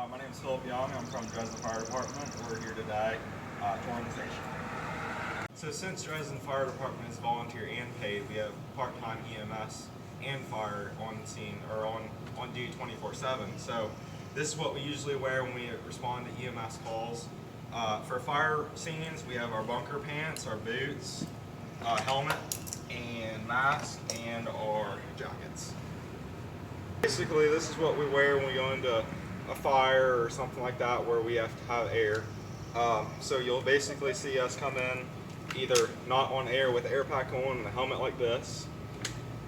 My name is Philip Young. I'm from Dresden Fire Department. We're here today touring the station. So since Dresden Fire Department is volunteer and paid, we have part-time EMS and fire on scene or on duty 24/7. So this is what we usually wear when we respond to EMS calls. For fire scenes, we have our bunker pants, our boots, helmet, and mask, and our jackets. Basically, this is what we wear when we go into a fire or something like that where we have to have air. So you'll basically see us come in either not on air with the air pack on and a helmet like this,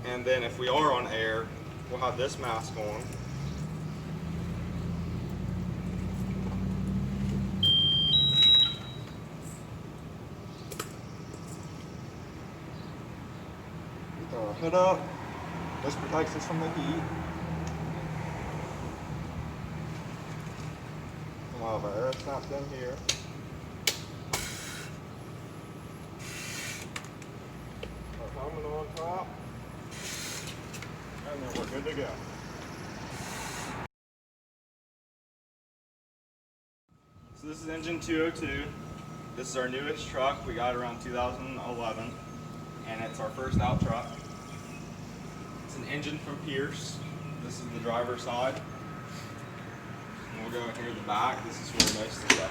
and then if we are on air, we'll have this mask on. Throw our hood up. This protects us from the heat. We'll have our air snapped in here. Our helmet on top. And then we're good to go. So this is engine 202. This is our newest truck. We got it around 2011. And it's our first out truck. It's an engine from Pierce. This is the driver's side. And we'll go here to the back. This is where most of the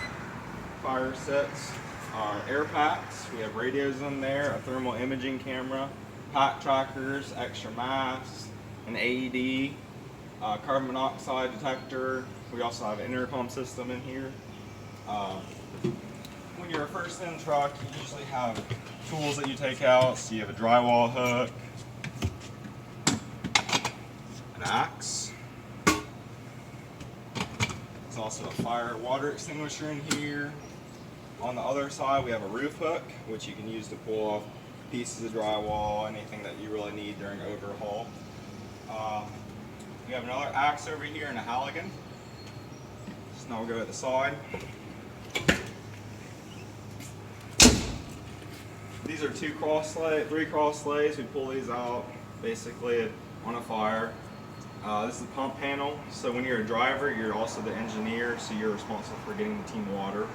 fire sits. Our air packs. We have radios in there, a thermal imaging camera, pack trackers, extra masks, an AED, carbon monoxide detector. We also have an intercom system in here. When you're a first in truck, you usually have tools that you take out. So you have a drywall hook, an axe. There's also a fire water extinguisher in here. On the other side, we have a roof hook, which you can use to pull off pieces of drywall, anything that you really need during overhaul. We have another axe over here and a Halligan. So now we'll go to the side. These are three cross slays. We pull these out basically on a fire. This is the pump panel. So when you're a driver, you're also the engineer, so you're responsible for getting the team water.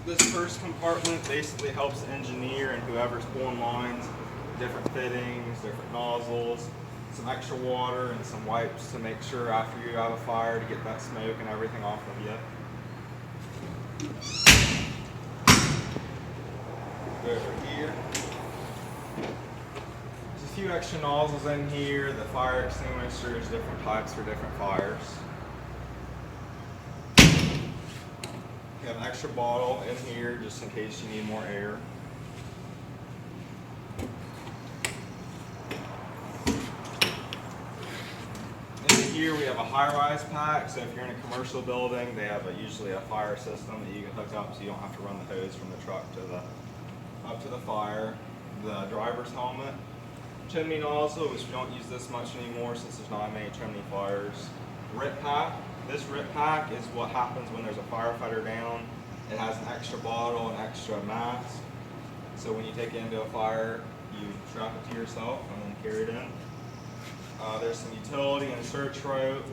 This first compartment basically helps the engineer and whoever's pulling lines, different fittings, different nozzles, some extra water, and some wipes to make sure after you have a fire to get that smoke and everything off of you. Go over here. There's a few extra nozzles in here, the fire extinguishers, different types for different fires. You have an extra bottle in here just in case you need more air. In here we have a high-rise pack, so if you're in a commercial building, they have usually a fire system that you can hook up so you don't have to run the hose from the truck up to the fire. The driver's helmet, chimney nozzle, which we don't use this much anymore since there's not many chimney fires. Rip pack. This rip pack is what happens when there's a firefighter down. It has an extra bottle, an extra mask. So when you take it into a fire, you strap it to yourself and then carry it in. There's some utility and search rope.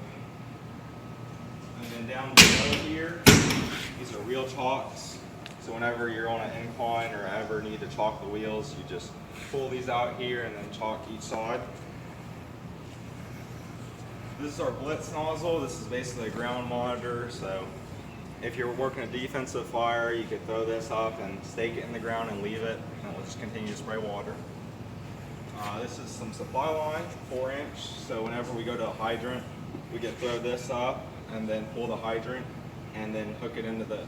And then down below here, these are wheel chocks. So whenever you're on an incline or ever need to chalk the wheels, you just pull these out here and then chalk each side. This is our blitz nozzle. This is basically a ground monitor. So if you're working a defensive fire, you could throw this up and stake it in the ground and leave it, and it will just continue to spray water. This is some supply line, 4-inch. So whenever we go to a hydrant, we can throw this up and then pull the hydrant and then hook it into the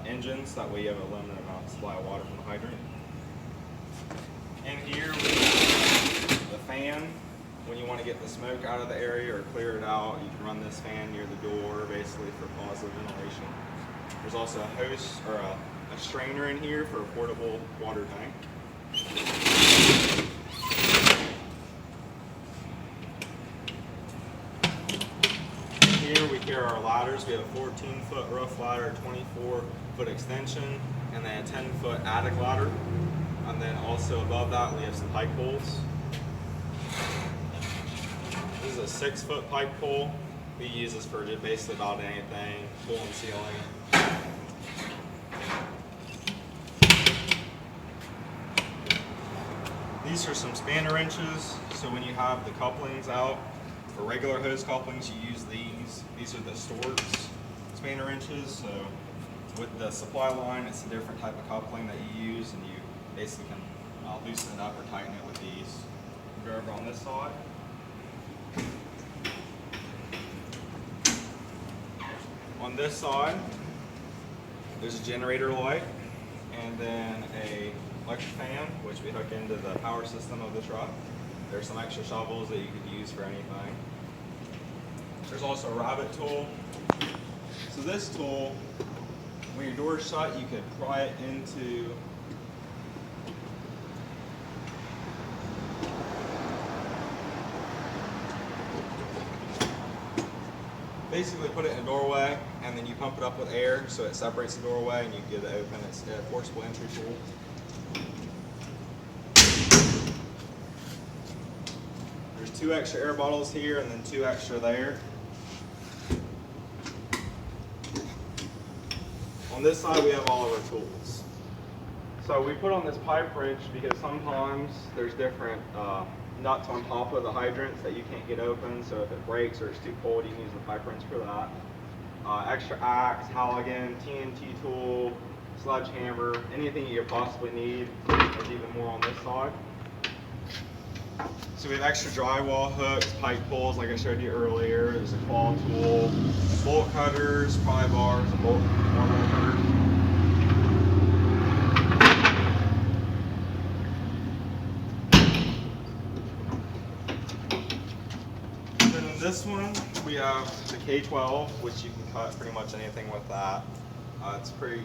engines. That way you have a limited amount of supply of water from the hydrant. In here we have the fan. When you want to get the smoke out of the area or clear it out, you can run this fan near the door basically for positive ventilation. There's also a hose or a strainer in here for a portable water tank. Here we carry our ladders. We have a 14-foot roof ladder, 24-foot extension, and then a 10-foot attic ladder. And then also above that we have some pike poles. a 6-foot pipe pull. We use this for just basically about anything, pulling ceiling. These are some spanner wrenches. So when you have the couplings out, for regular hose couplings, you use these. These are the Storks spanner wrenches. So with the supply line, it's a different type of coupling that you use, and you basically can loosen it up or tighten it with these. Go over on this side. On this side, there's a generator light, and then a electric fan, which we hook into the power system of the truck. There's some extra shovels that you could use for anything. There's also a rabbet tool. So this tool, when your door's shut, you could pry it into basically put it in a doorway, and then you pump it up with air so it separates the doorway and you get it open. It's a forcible entry tool. There's 2 extra air bottles here and then 2 extra there. On this side we have all of our tools. So we put on this pipe wrench because sometimes there's different nuts on top of the hydrants that you can't get open, so if it breaks or it's too cold, you can use the pipe wrench for that. Extra axe, Halligan, TNT tool, sledgehammer, anything you could possibly need. There's even more on this side. So we have extra drywall hooks, pipe pulls like I showed you earlier. There's a claw tool, bolt cutters, pry bars, and more bolt cutters. This one, we have the K12, which you can cut pretty much anything with that. It's a pretty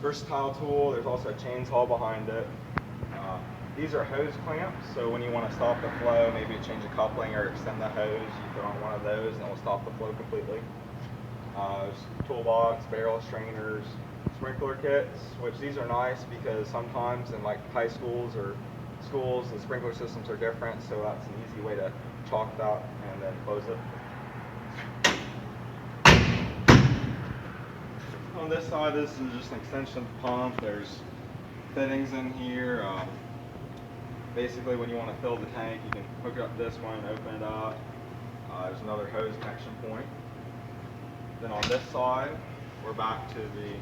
versatile tool. There's also a chainsaw behind it. These are hose clamps, so when you want to stop the flow, maybe change a coupling or extend the hose, you put on one of those and it will stop the flow completely. Toolbox, barrel strainers, sprinkler kits, which these are nice because sometimes in like high schools or schools, the sprinkler systems are different, so that's an easy way to chalk that and then close it. On this side, this is just an extension pump. There's fittings in here. Basically, when you want to fill the tank, you can hook up this one, open it up. There's another hose connection point. Then on this side, we're back to the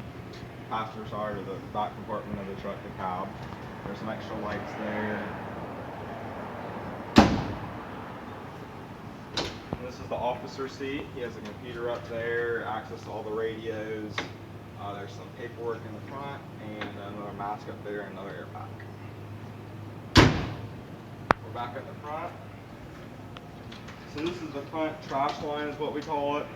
passenger side or the back compartment of the truck, the cab. There's some extra lights there. And this is the officer seat. He has a computer up there, access to all the radios. There's some paperwork in the front and another mask up there and another air pack. We're back at the front. So this is the front trash line is what we call it.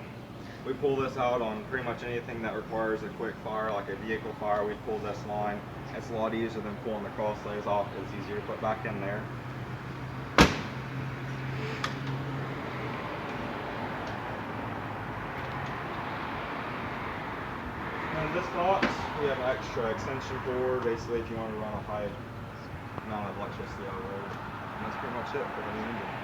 We pull this out on pretty much anything that requires a quick fire, like a vehicle fire. We pull this line. It's a lot easier than pulling the crosslays off. It's easier to put back in there. And this box, we have an extra extension cord, basically if you want to run a high amount of electricity on the road. And that's pretty much it for the engine.